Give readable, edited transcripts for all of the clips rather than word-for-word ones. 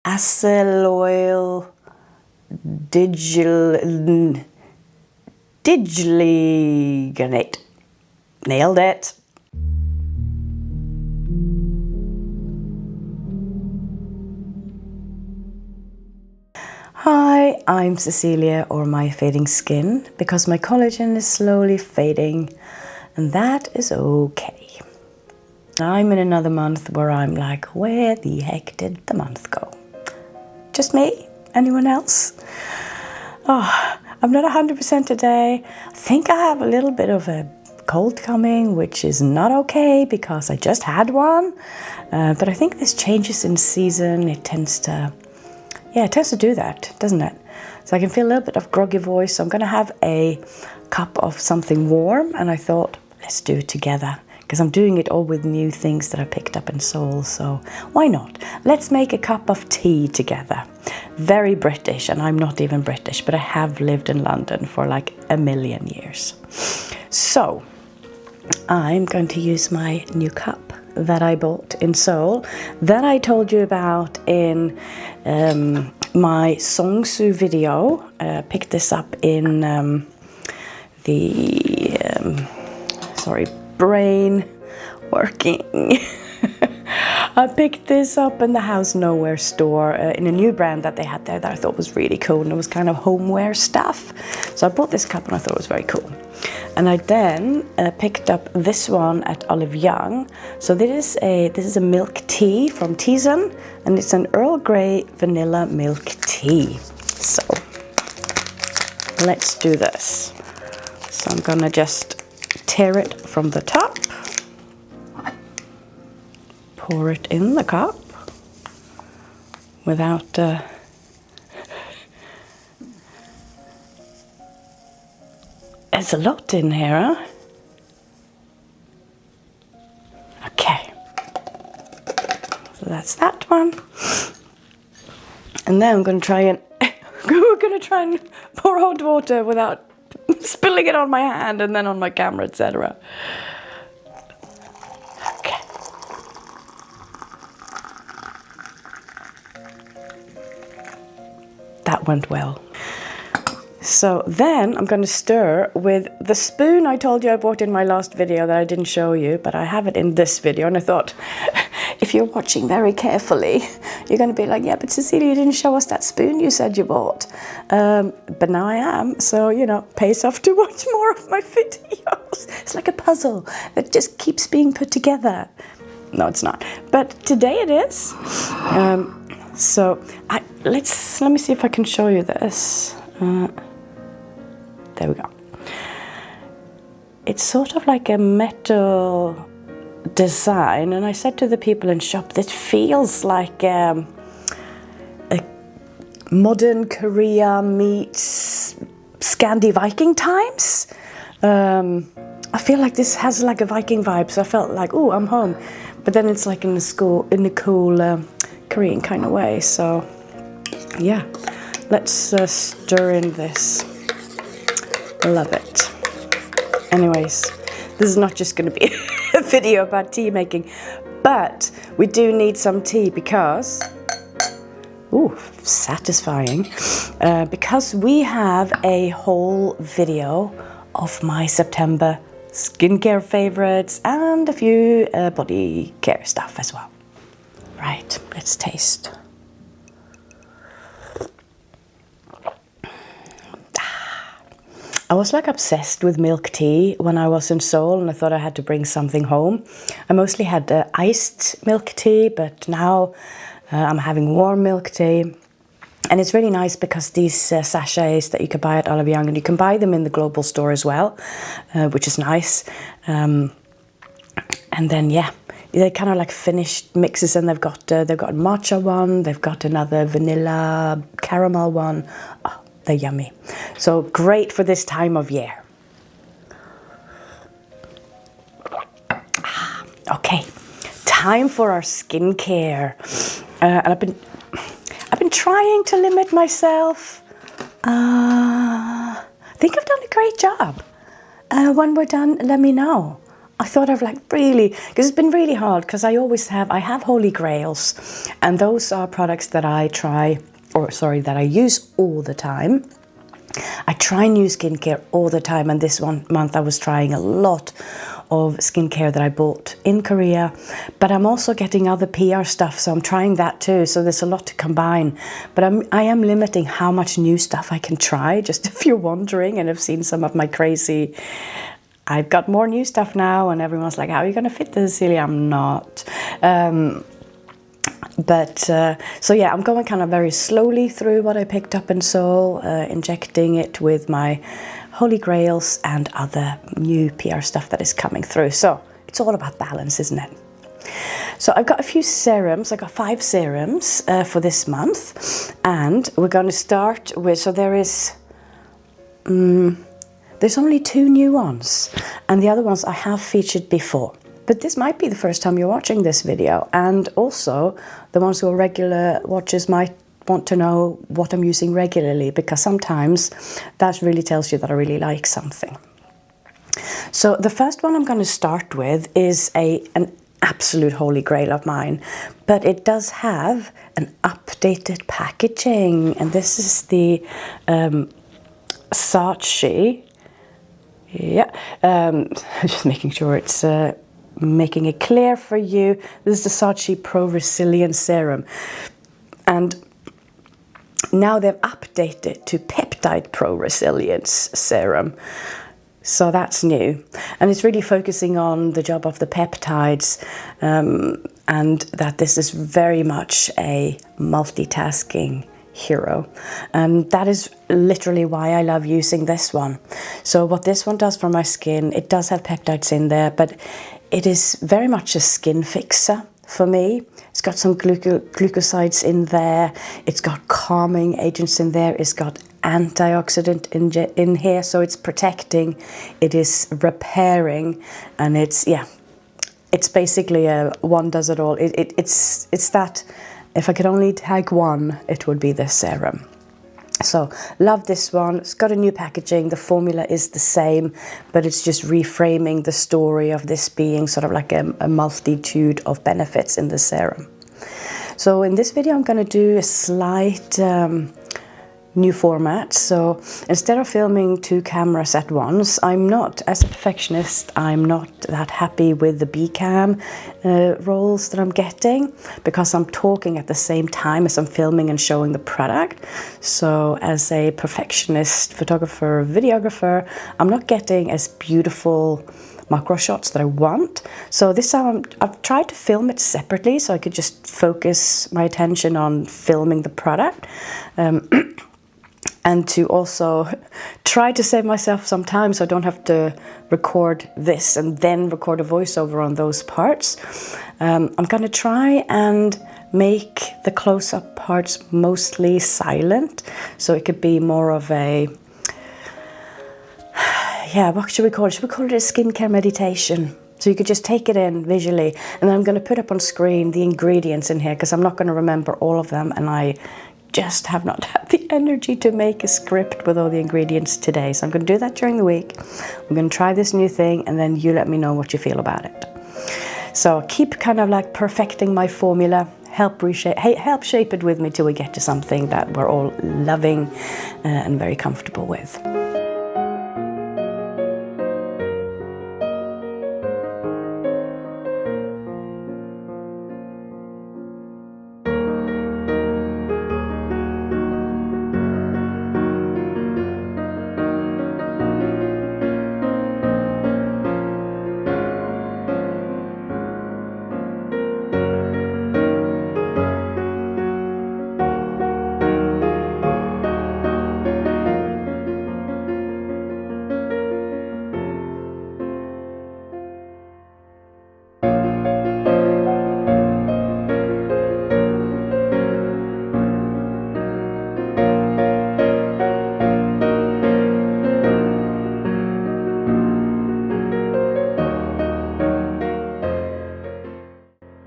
Aceloyl diglycinate. Nailed it. Hi, I'm Cecilia, or my fading skin, because my collagen is slowly fading, and that is okay. I'm in another month where I'm like, where the heck did the month go? Just me? Anyone else? Oh, I'm not 100% today. I think I have a little bit of a cold coming, which is not okay because I just had one. But I think this changes in season. It tends to do that, doesn't it? So I can feel a little bit of groggy voice. So I'm going to have a cup of something warm, and I thought, let's do it together, because I'm doing it all with new things that I picked up in Seoul, so why not? Let's make a cup of tea together. Very British, and I'm not even British, but I have lived in London for like a million years. So I'm going to use my new cup that I bought in Seoul, that I told you about in my Songsu video. Picked this up in brain working. I picked this up in the House Nowhere store in a new brand that they had there that I thought was really cool, and it was kind of homeware stuff. So I bought this cup and I thought it was very cool. And I then picked up this one at Olive Young. So this is a milk tea from TEAZEN, and it's an Earl Grey vanilla milk tea. So let's do this. So I'm gonna just tear it from the top, pour it in the cup without there's a lot in here, huh? Okay, so that's that one. And then I'm going to try and pour hot water without spilling it on my hand and then on my camera, etc. Okay. That went well. So then I'm going to stir with the spoon I told you I bought in my last video that I didn't show you, but I have it in this video, and I thought, if you're watching very carefully, you're going to be like, yeah, but Cecilia, you didn't show us that spoon you said you bought. But now I am, so, you know, pays off to watch more of my videos. It's like a puzzle that just keeps being put together. No, it's not. But today it is. So let me see if I can show you this. There we go. It's sort of like a metal design, and I said to the people in shop, this feels like a modern Korea meets Scandi Viking times. I feel like this has like a Viking vibe, so I felt like, oh, I'm home. But then it's like in a cool Korean kind of way. So yeah, let's stir in this. Love it. Anyways, this is not just going to be a video about tea making, but we do need some tea because, ooh, satisfying, because we have a whole video of my September skincare favorites and a few body care stuff as well. Right, let's taste. I was like obsessed with milk tea when I was in Seoul, and I thought I had to bring something home. I mostly had iced milk tea, but now I'm having warm milk tea. And it's really nice because these sachets that you can buy at Olive Young, and you can buy them in the global store as well, which is nice. And then, yeah, they're kind of like finished mixes, and they've got a matcha one, they've got another vanilla caramel one. Oh, they're yummy. So great for this time of year. Okay, time for our skincare. And I've been trying to limit myself. I think I've done a great job. When we're done, let me know. I thought of like really, because it's been really hard, because I have holy grails, and those are products that I try, or sorry, that I use all the time. I try new skincare all the time, and this one month I was trying a lot of skincare that I bought in Korea, but I'm also getting other PR stuff, so I'm trying that too, so there's a lot to combine. But I am limiting how much new stuff I can try, just if you're wondering and have seen some of my crazy, I've got more new stuff now, and everyone's like, how are you going to fit this, Celia? I'm not. So yeah, I'm going kind of very slowly through what I picked up in Seoul, injecting it with my holy grails and other new PR stuff that is coming through. So it's all about balance, isn't it? So I've got a few serums. I got 5 serums for this month, and we're going to start with, so there's only 2 new ones, and the other ones I have featured before. But this might be the first time you're watching this video, and also the ones who are regular watchers might want to know what I'm using regularly, because sometimes that really tells you that I really like something. So the first one I'm going to start with is an absolute holy grail of mine, but it does have an updated packaging, and this is the Saatchi. Yeah, just making sure it's making it clear for you. This is the Saatchi Pro Resilience Serum, and now they've updated to Peptide Pro Resilience Serum. So that's new, and it's really focusing on the job of the peptides, and that this is very much a multitasking hero, and that is literally why I love using this one. So what this one does for my skin, it does have peptides in there, but it is very much a skin fixer for me. It's got some glucosides in there, it's got calming agents in there, it's got antioxidant in here, so it's protecting, it is repairing, and it's basically a one does it all. It's that, if I could only tag one, it would be this serum. So love this one. It's got a new packaging. The formula is the same, but it's just reframing the story of this being sort of like a multitude of benefits in the serum. So in this video I'm going to do a slight new format. So instead of filming 2 cameras at once, I'm not, as a perfectionist, I'm not that happy with the B-cam rolls that I'm getting, because I'm talking at the same time as I'm filming and showing the product. So as a perfectionist photographer, videographer, I'm not getting as beautiful macro shots that I want. So this time I've tried to film it separately so I could just focus my attention on filming the product. And to also try to save myself some time so I don't have to record this and then record a voiceover on those parts. I'm going to try and make the close-up parts mostly silent, so it could be more of a, yeah, what should we call it? Should we call it a skincare meditation? So you could just take it in visually, and then I'm going to put up on screen the ingredients in here, because I'm not going to remember all of them, and I just have not had the energy to make a script with all the ingredients today. So I'm going to do that during the week. I'm going to try this new thing, and then you let me know what you feel about it. So keep kind of like perfecting my formula, help shape it with me till we get to something that we're all loving and very comfortable with.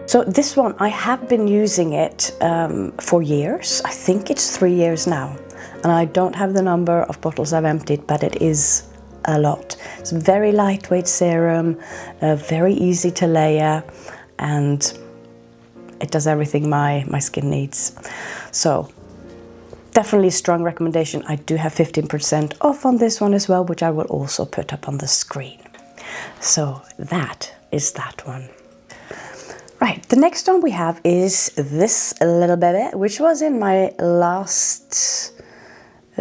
So this one, I have been using it for years. I think it's 3 years now. And I don't have the number of bottles I've emptied, but it is a lot. It's a very lightweight serum, very easy to layer, and it does everything my skin needs. So definitely a strong recommendation. I do have 15% off on this one as well, which I will also put up on the screen. So that is that one. Right, the next one we have is this little baby, which was in my last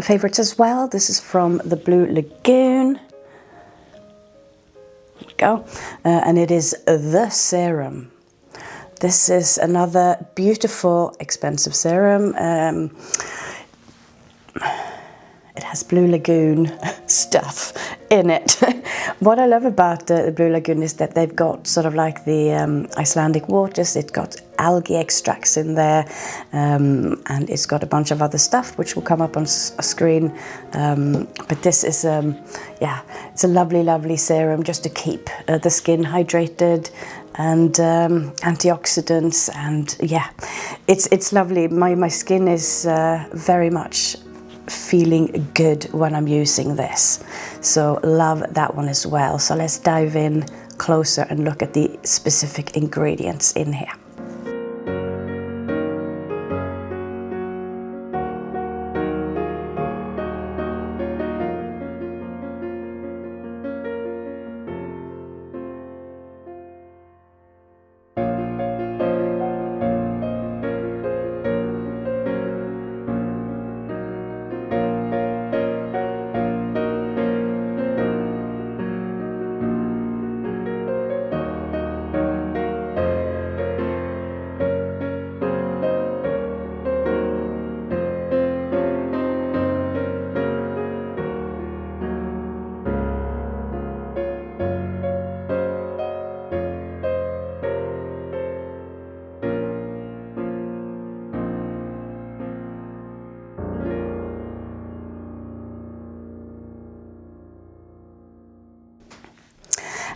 favorites as well. This is from the Blue Lagoon. There we go. And it is the Serum. This is another beautiful, expensive serum. It has Blue Lagoon stuff in it. What I love about the Blue Lagoon is that they've got sort of like the Icelandic waters. It's got algae extracts in there, and it's got a bunch of other stuff which will come up on a screen. But this is, yeah, it's a lovely, lovely serum just to keep the skin hydrated and antioxidants, and yeah, it's lovely. My skin is very much feeling good when I'm using this, so love that one as well. So let's dive in closer and look at the specific ingredients in here.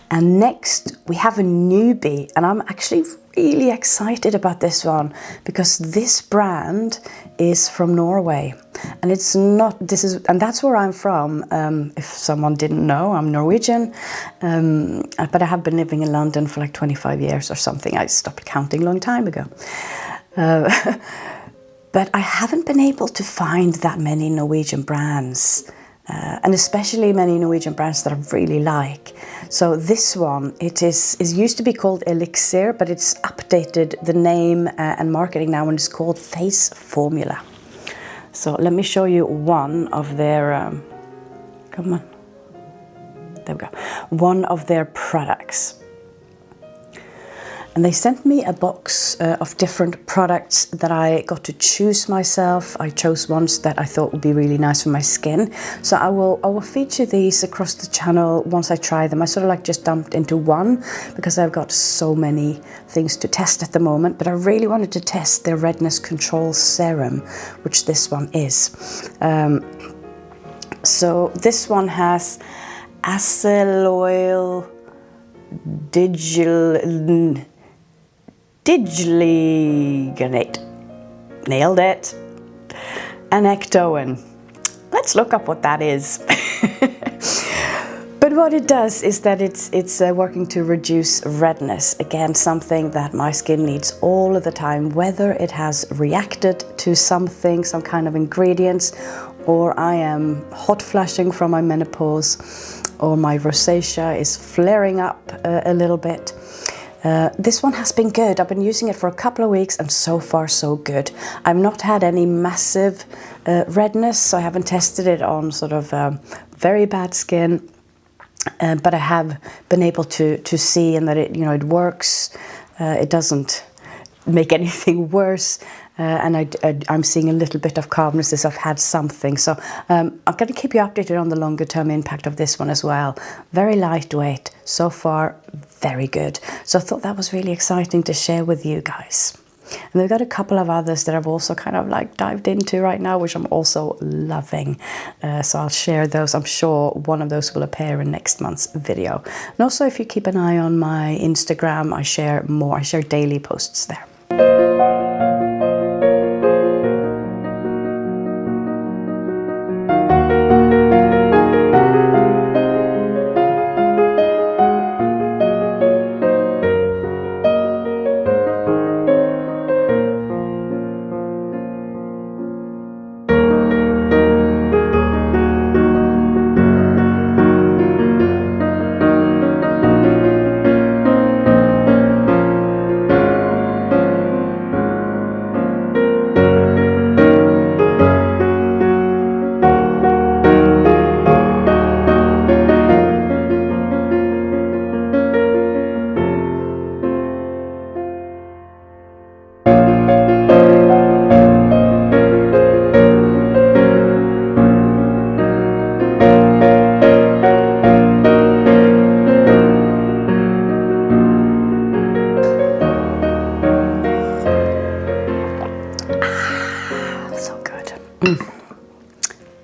And next we have a newbie, and I'm actually really excited about this one because this brand is from Norway, and it's not, and that's where I'm from. If someone didn't know, I'm Norwegian, but I have been living in London for like 25 years or something. I stopped counting a long time ago. But I haven't been able to find that many Norwegian brands. And especially many Norwegian brands that I really like. So this one, it is used to be called Elixir, but it's updated the name and marketing now, and it's called Face Formula. So let me show you one of their, come on, there we go, one of their products. And they sent me a box of different products that I got to choose myself. I chose ones that I thought would be really nice for my skin. So I will feature these across the channel once I try them. I sort of like just dumped into one because I've got so many things to test at the moment. But I really wanted to test their redness control serum, which this one is. So this one has acetyl diglycinate, nailed it, and ectoin. Let's look up what that is. But what it does is that it's working to reduce redness. Again, something that my skin needs all of the time, whether it has reacted to something, some kind of ingredients, or I am hot flushing from my menopause, or my rosacea is flaring up a little bit. This one has been good. I've been using it for a couple of weeks and so far so good. I've not had any massive redness, so I haven't tested it on sort of very bad skin, but I have been able to see and that it, you know, it works. It doesn't make anything worse. And I'm seeing a little bit of calmness as I've had something. So I'm going to keep you updated on the longer term impact of this one as well. Very lightweight, so far very good. So I thought that was really exciting to share with you guys. And we've got a couple of others that I've also kind of like dived into right now, which I'm also loving. So I'll share those. I'm sure one of those will appear in next month's video. And also if you keep an eye on my Instagram, I share more. I share daily posts there.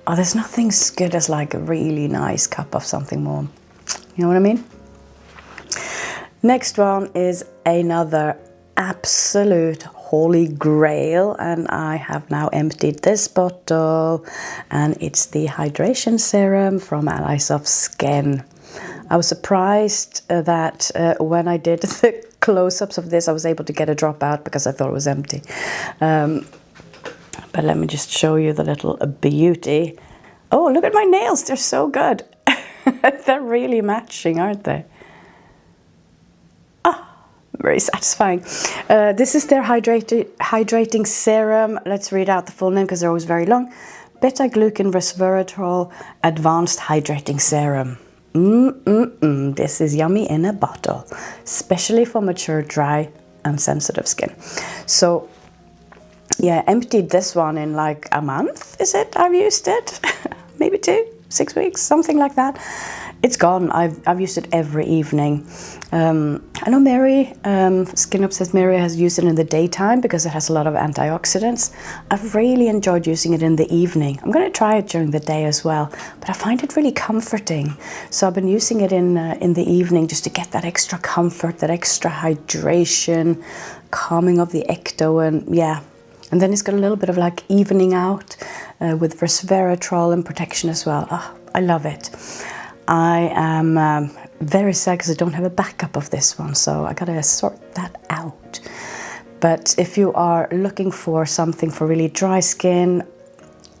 Oh, there's nothing as good as like a really nice cup of something warm. You know what I mean? Next one is another absolute holy grail, and I have now emptied this bottle, and it's the hydration serum from Allies of Skin. I was surprised that when I did the close-ups of this, I was able to get a drop out because I thought it was empty. But let me just show you the little beauty. Oh, look at my nails, they're so good. They're really matching, aren't they? Very satisfying. This is their hydrating serum. Let's read out the full name because they're always very long. Beta-glucan resveratrol advanced hydrating serum. This is yummy in a bottle, especially for mature, dry and sensitive skin. So yeah, emptied this one in like a month, is it? I've used it. Maybe 6 weeks, something like that. It's gone. I've used it every evening. I know Mary, Skin Obsessed Mary, has used it in the daytime because it has a lot of antioxidants. I've really enjoyed using it in the evening. I'm going to try it during the day as well, but I find it really comforting. So I've been using it in the evening just to get that extra comfort, that extra hydration, calming of the ecto, and yeah. And then it's got a little bit of like evening out with resveratrol and protection as well. Oh, I love it. I am very sad because I don't have a backup of this one, so I gotta sort that out. But if you are looking for something for really dry skin,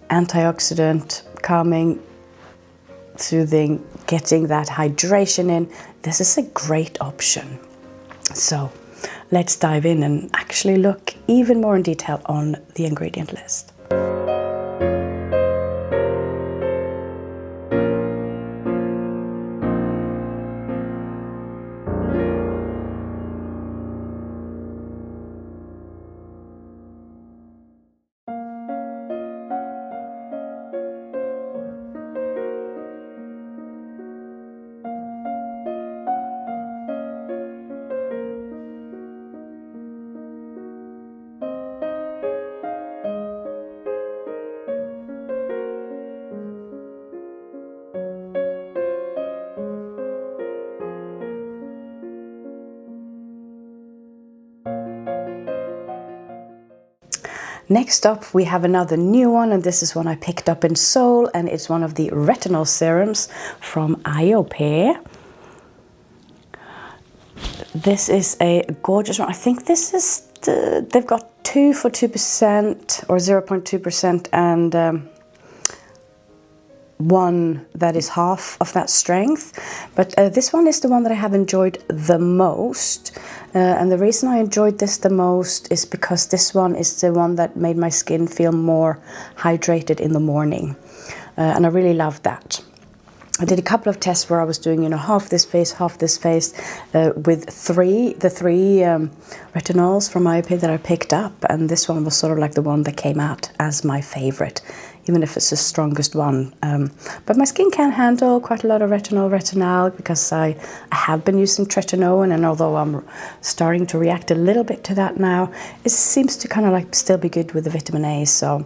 antioxidant, calming, soothing, getting that hydration in, this is a great option. So let's dive in and actually look even more in detail on the ingredient list. Next up, we have another new one, and this is one I picked up in Seoul, and it's one of the Retinol serums from IOPE. This is a gorgeous one. I think this is they've got 2 for 2% or 0.2% and one that is half of that strength, but this one is the one that I have enjoyed the most, and the reason I enjoyed this the most is because this one is the one that made my skin feel more hydrated in the morning, and I really loved that. I did a couple of tests where I was doing, you know, half this face with the three retinols from IOPE that I picked up, and this one was sort of like the one that came out as my favorite, even if it's the strongest one. But my skin can handle quite a lot of retinol because I have been using tretinoin, and although I'm starting to react a little bit to that now, it seems to kind of like still be good with the vitamin A. So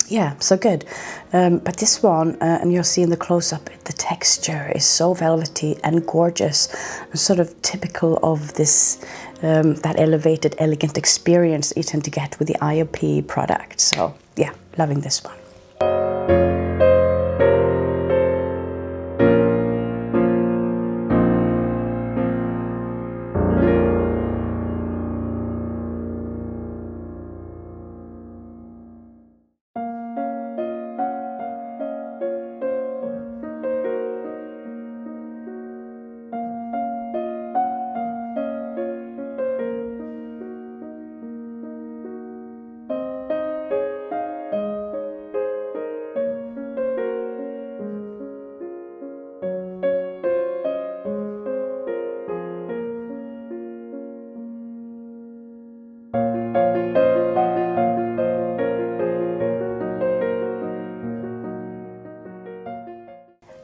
yeah, so good. But this one, and you'll see in the close-up, the texture is so velvety and gorgeous, and sort of typical of this, that elevated, elegant experience that you tend to get with the IOPE product. So yeah, loving this one.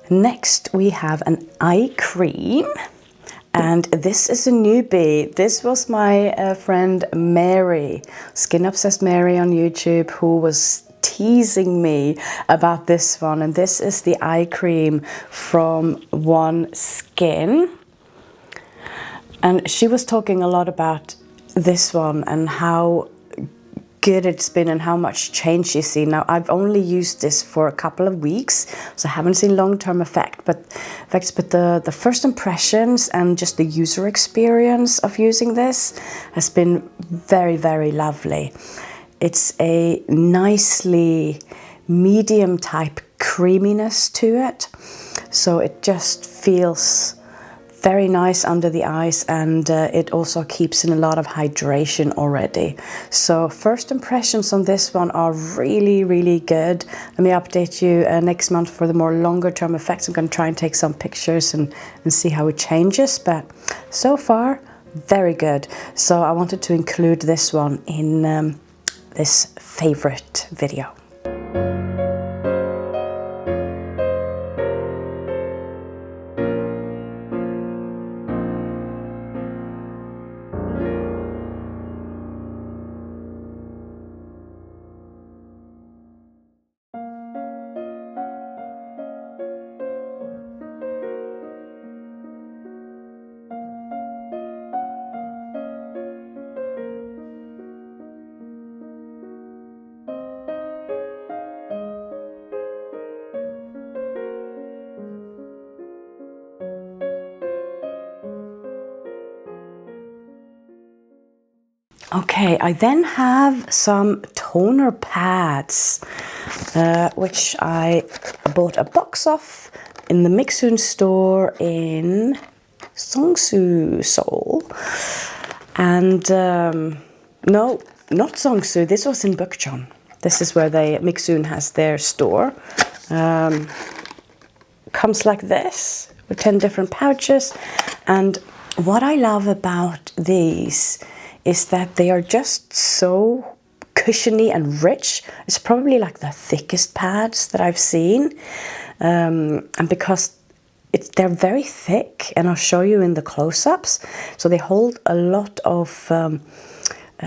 Next, we have an eye cream, and this is a newbie. This was my friend Mary, Skin Obsessed Mary on YouTube, who was teasing me about this one, and this is the eye cream from ONESKIN. And she was talking a lot about this one and how good it's been and how much change she's seen. Now, I've only used this for a couple of weeks, so I haven't seen long-term effects, but the first impressions and just the user experience of using this has been very, very lovely. It's a nicely medium type creaminess to it, so it just feels very nice under the eyes, and it also keeps in a lot of hydration already. So first impressions on this one are really, really good. Let me update you next month for the more longer term effects. I'm going to try and take some pictures and see how it changes, but so far very good. So I wanted to include this one in this favorite video. Okay, I then have some toner pads, which I bought a box of in the Mixun store in Seongsu, Seoul. And no, not Seongsu, this was in Bukchon. This is where Mixun has their store. Comes like this, with 10 different pouches. And what I love about these is that they are just so cushiony and rich. It's probably like the thickest pads that I've seen. And because they're very thick, and I'll show you in the close-ups. So they hold a lot of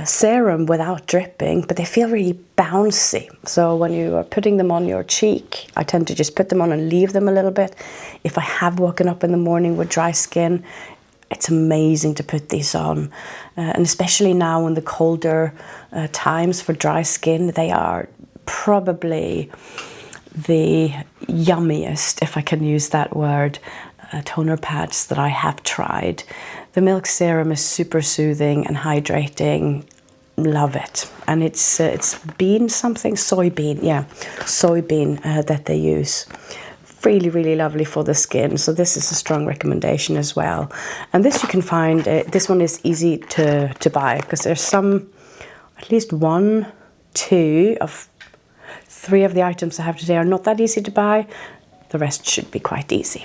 serum without dripping, but they feel really bouncy. So when you are putting them on your cheek, I tend to just put them on and leave them a little bit. If I have woken up in the morning with dry skin, it's amazing to put these on, and especially now in the colder times for dry skin, they are probably the yummiest, if I can use that word, toner pads that I have tried. The milk serum is super soothing and hydrating. Love it. And it's bean something, soybean, yeah, soybean that they use. Really, really lovely for the skin. So this is a strong recommendation as well. And this you can find, this one is easy to buy, because there's some, at least 1, 2 of 3 of the items I have today are not that easy to buy. The rest should be quite easy.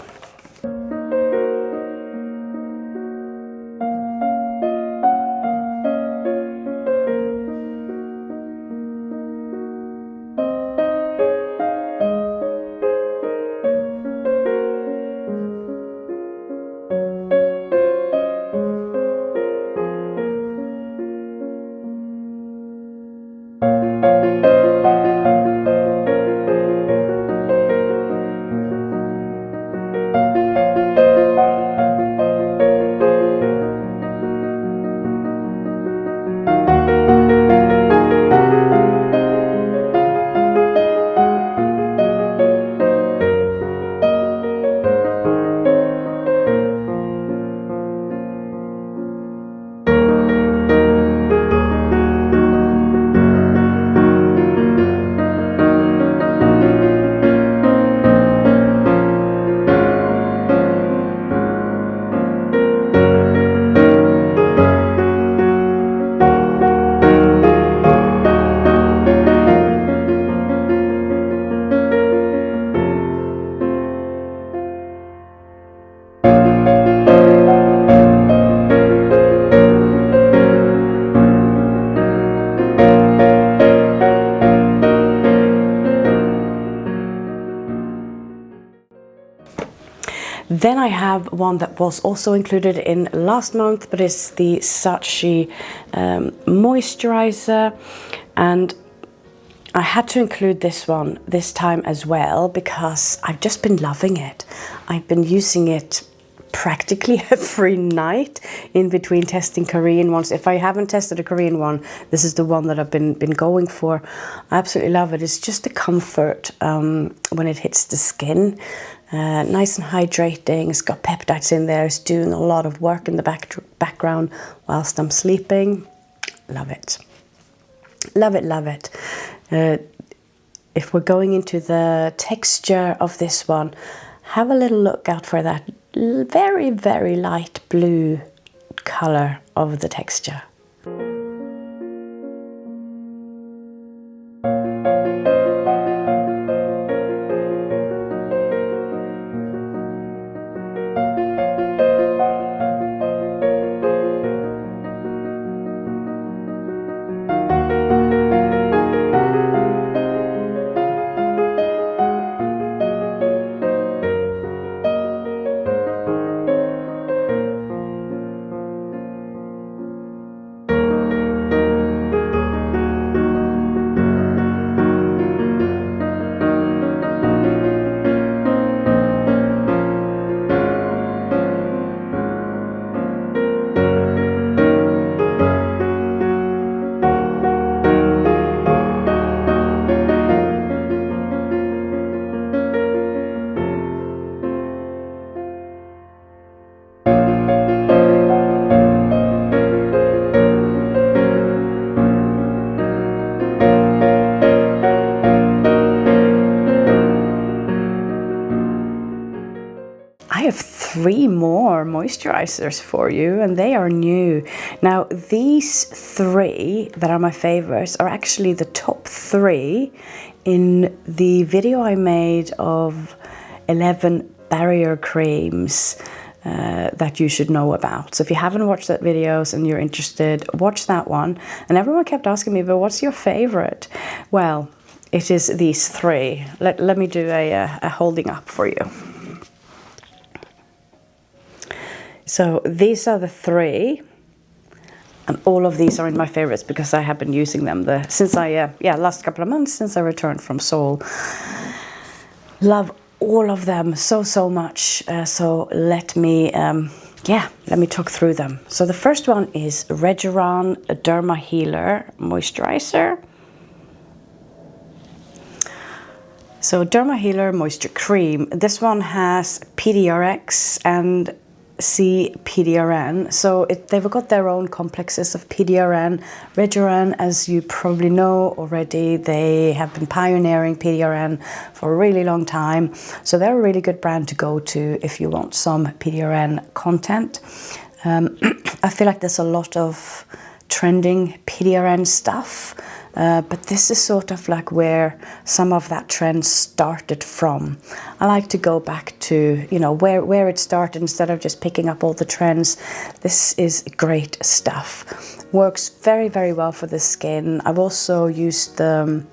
Then I have one that was also included in last month, but it's the Saatchi moisturizer, and I had to include this one this time as well because I've just been loving it. I've been using it practically every night in between testing Korean ones. If I haven't tested a Korean one, this is the one that I've been going for. I absolutely love it. It's just a comfort when it hits the skin. Nice and hydrating. It's got peptides in there. It's doing a lot of work in the background whilst I'm sleeping. Love it. Love it, love it. If we're going into the texture of this one, have a little look out for that very, very light blue color of the texture. I have 3 more moisturizers for you, and they are new. Now, these 3 that are my favorites are actually the top 3 in the video I made of 11 barrier creams that you should know about. So if you haven't watched that video and you're interested, watch that one. And everyone kept asking me, but what's your favorite? Well, it is these 3. Let me do a holding up for you. So these are the 3, and all of these are in my favorites because I have been using them since last couple of months since I returned from Seoul. Love all of them so much. So let me talk through them. So the first one is REJURAN Derma Healer Moisturizer. So Derma Healer Moisture Cream. This one has PDRX and CPDRN, so they've got their own complexes of PDRN. REJURAN, as you probably know already, they have been pioneering PDRN for a really long time, so they're a really good brand to go to if you want some PDRN content. I feel like there's a lot of trending PDRN stuff, but this is sort of like where some of that trend started from. I like to go back to, you know, where it started instead of just picking up all the trends. This is great stuff. Works very, very well for the skin. I've also used and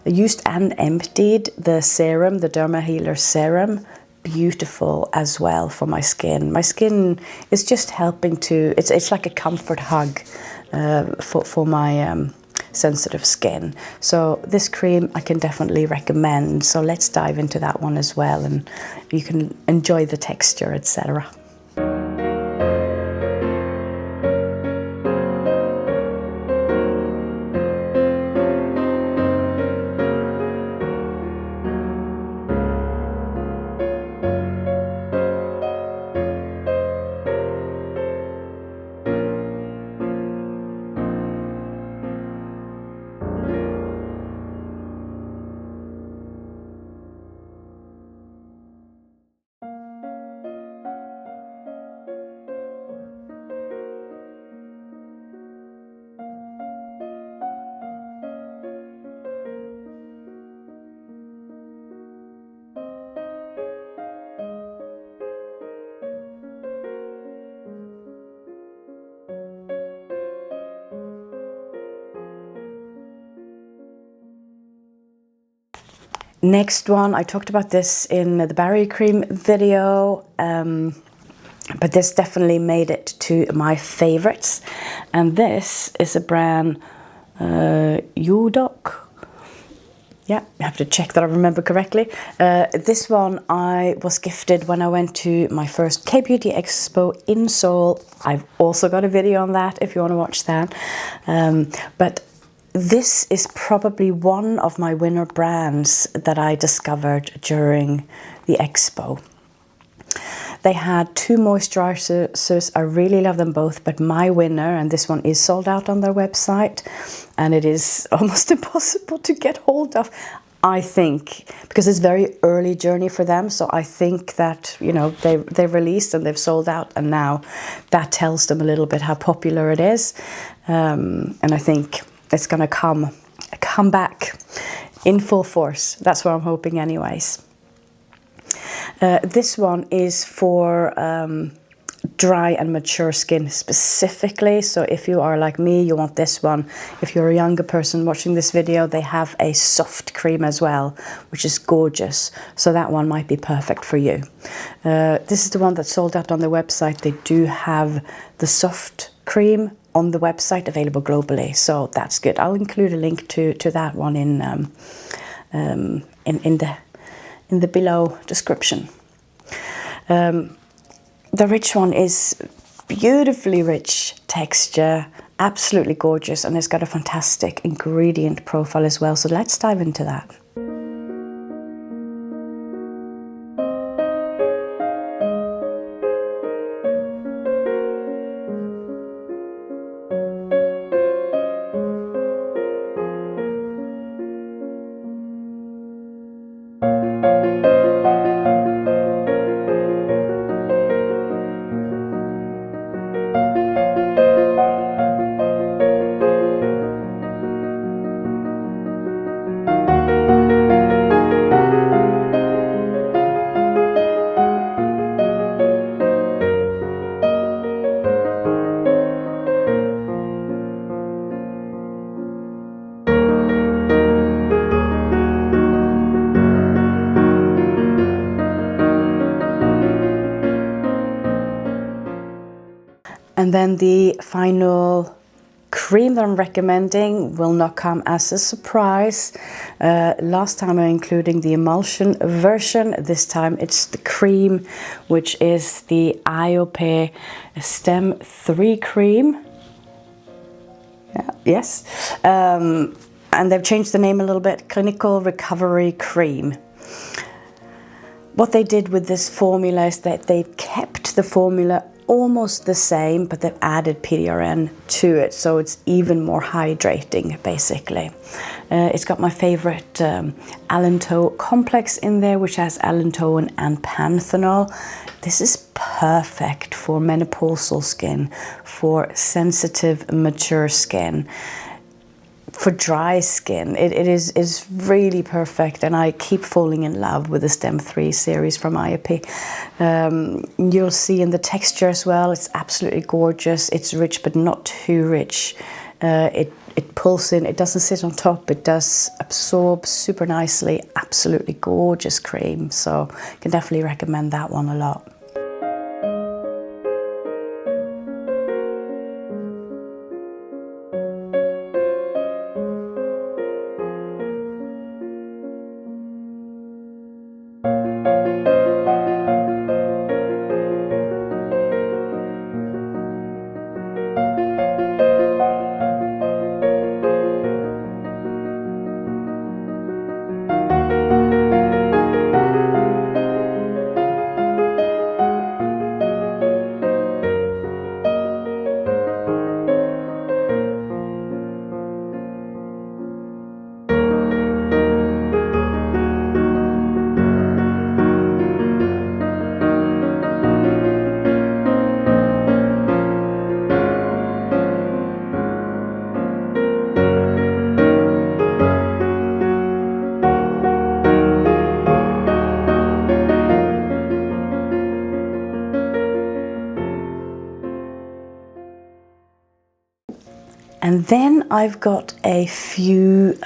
emptied the serum, the Derma Healer Serum. Beautiful as well for my skin. My skin is just helping to, it's like a comfort hug for my sensitive skin. So this cream I can definitely recommend. So let's dive into that one as well, and you can enjoy the texture, etc. Next one, I talked about this in the barrier cream video, but this definitely made it to my favorites. And this is a brand, JOODOC. Yeah, I have to check that I remember correctly. This one I was gifted when I went to my first K-Beauty Expo in Seoul. I've also got a video on that if you want to watch that. But this is probably one of my winner brands that I discovered during the expo. They had two moisturizers. I really love them both, but my winner, and this one is sold out on their website, and it is almost impossible to get hold of, I think, because it's very early journey for them. So I think that, you know, they released and they've sold out, and now that tells them a little bit how popular it is. And I think it's going to come back in full force. That's what I'm hoping anyways. This one is for dry and mature skin specifically. So if you are like me, you want this one. If you're a younger person watching this video, they have a soft cream as well, which is gorgeous. So that one might be perfect for you. This is the one that sold out on their website. They do have the soft cream on the website available globally. So that's good. I'll include a link to that one in the below description. The rich one is beautifully rich texture, absolutely gorgeous, and it's got a fantastic ingredient profile as well. So let's dive into that. And then the final cream that I'm recommending will not come as a surprise. Last time I included the emulsion version. This time it's the cream, which is the IOPE Stem 3 cream. Yeah, yes. And they've changed the name a little bit, Clinical Recovery Cream. What they did with this formula is that they kept the formula almost the same, but they've added PDRN to it, so it's even more hydrating basically. It's got my favorite allantoin complex in there, which has allantoin and panthenol. This is perfect for menopausal skin, for sensitive mature skin, for dry skin. It is really perfect, and I keep falling in love with the Stem 3 series from IOPE. You'll see in the texture as well, it's absolutely gorgeous. It's rich but not too rich. It pulls in, it doesn't sit on top, it does absorb super nicely. Absolutely gorgeous cream, so I can definitely recommend that one a lot. And then I've got a few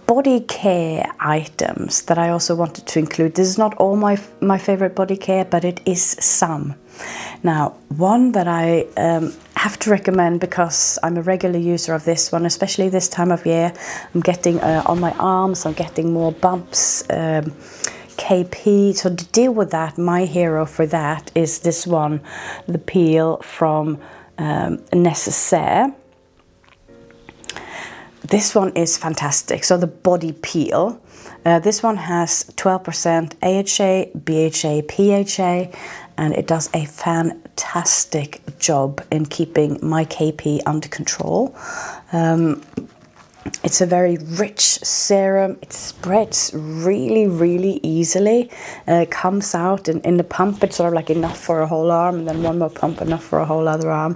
body care items that I also wanted to include. This is not all my favorite body care, but it is some. Now, one that I have to recommend, because I'm a regular user of this one, especially this time of year. I'm getting on my arms, I'm getting more bumps, KP. So to deal with that, my hero for that is this one, the peel from Necessaire. This one is fantastic. So the body peel. This one has 12% AHA, BHA, PHA, and it does a fantastic job in keeping my KP under control. It's a very rich serum. It spreads really, really easily. It comes out in the pump. It's sort of like enough for a whole arm, and then one more pump enough for a whole other arm.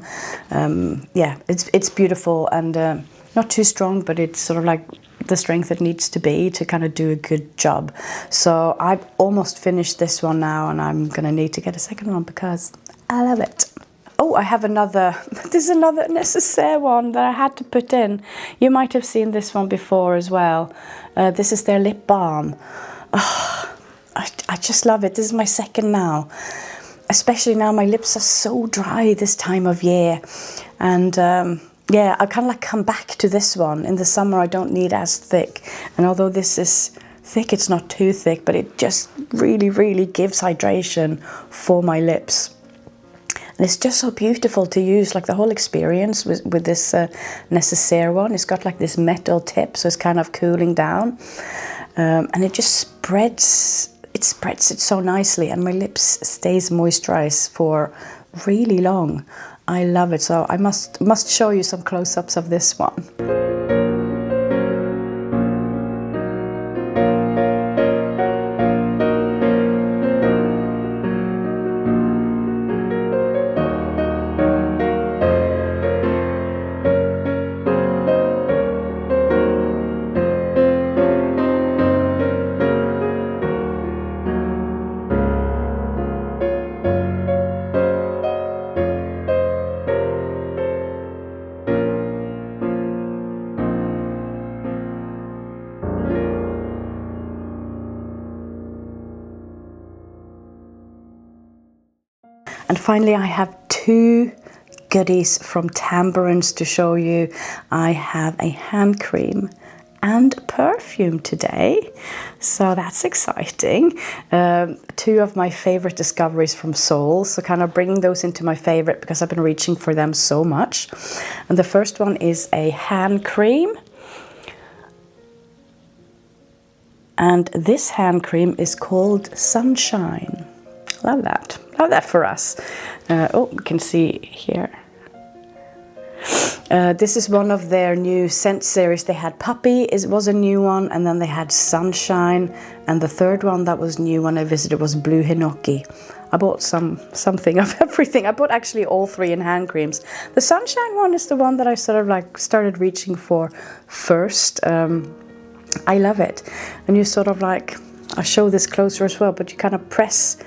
Yeah, it's beautiful, and not too strong, but it's sort of like the strength it needs to be to kind of do a good job. So I've almost finished this one now, and I'm gonna need to get a second one because I love it. Oh, I have another, there's another Necessaire one that I had to put in. You might have seen this one before as well. This is their lip balm. Oh, I just love it. This is my second now. Especially now my lips are so dry this time of year. And yeah, I kind of like come back to this one. In the summer I don't need as thick. And although this is thick, it's not too thick, but it just really, really gives hydration for my lips. And it's just so beautiful to use, like the whole experience with this Necessaire one. It's got like this metal tip, so it's kind of cooling down. And it just spreads it so nicely, and my lips stays moisturized for really long. I love it, so I must show you some close-ups of this one. And finally, I have two goodies from Tambourines to show you. I have a hand cream and perfume today, so that's exciting. Two of my favorite discoveries from Seoul, so kind of bringing those into my favorite because I've been reaching for them so much. And the first one is a hand cream. And this hand cream is called Sunshine. Love that. Love that for us. Oh, we can see here. This is one of their new scent series. They had Puppy, was a new one, and then they had Sunshine, and the third one that was new when I visited was Blue Hinoki. I bought something of everything. I bought actually all three in hand creams. The Sunshine one is the one that I sort of like started reaching for first. I love it. And you sort of like, I'll show this closer as well, but you kind of press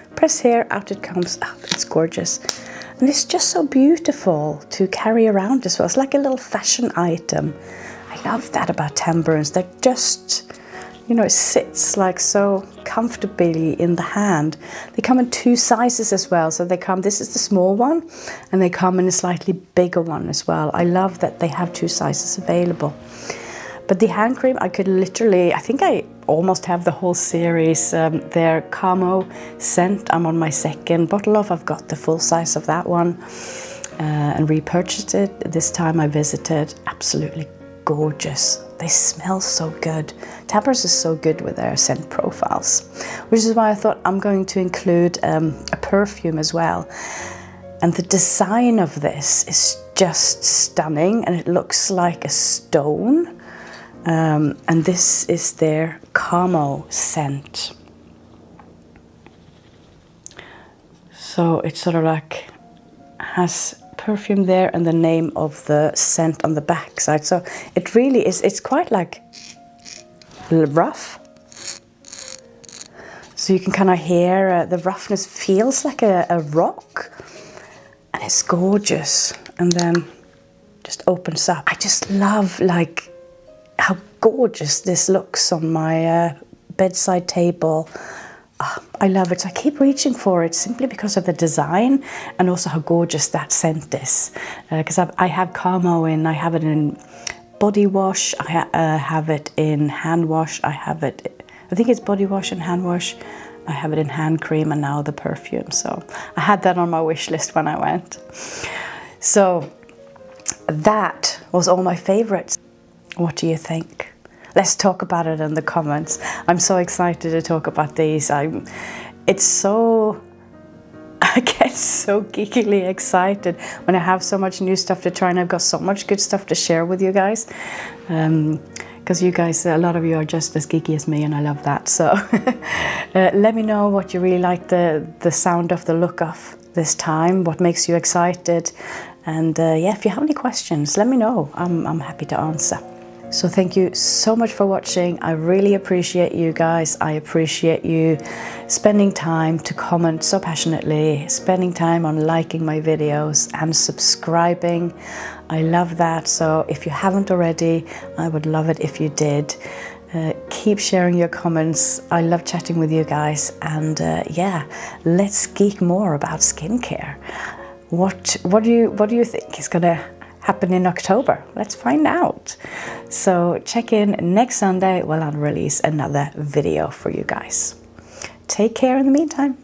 here, out it comes. Oh, it's gorgeous. And it's just so beautiful to carry around as well. It's like a little fashion item. I love that about Tambourines. They're just, you know, it sits like so comfortably in the hand. They come in two sizes as well. So they come, this is the small one, and they come in a slightly bigger one as well. I love that they have two sizes available. But the hand cream, I could literally, I think I almost have the whole series. Their Camo scent, I'm on my second bottle of. I've got the full size of that one and repurchased it. This time I visited. Absolutely gorgeous. They smell so good. Tambourines is so good with their scent profiles, which is why I thought I'm going to include a perfume as well. And the design of this is just stunning, and it looks like a stone. And this is their Camo scent. So it's sort of like has perfume there and the name of the scent on the back side. So it really is, it's quite like rough. So you can kind of hear the roughness, feels like a rock, and it's gorgeous. And then just opens up. I just love like how gorgeous this looks on my bedside table I love it. So I keep reaching for it simply because of the design and also how gorgeous that scent is. Because I have Camo in, I have it in body wash, I have it in hand wash, I think it's body wash and hand wash, I have it in hand cream, and now the perfume. So I had that on my wish list when I went. So that was all my favorites. What do you think? Let's talk about it in the comments. I'm so excited to talk about these. I get so geekily excited when I have so much new stuff to try, and I've got so much good stuff to share with you guys. Because you guys, a lot of you are just as geeky as me, and I love that. So let me know what you really like the sound of, the look of this time, what makes you excited. And yeah, if you have any questions, let me know. I'm happy to answer. So thank you so much for watching. I really appreciate you guys. I appreciate you spending time to comment so passionately, spending time on liking my videos and subscribing. I love that. So if you haven't already, I would love it if you did. Keep sharing your comments. I love chatting with you guys. And yeah, let's geek more about skincare. What do you think is gonna happen in October? Let's find out. So check in next Sunday when I'll release another video for you guys. Take care in the meantime.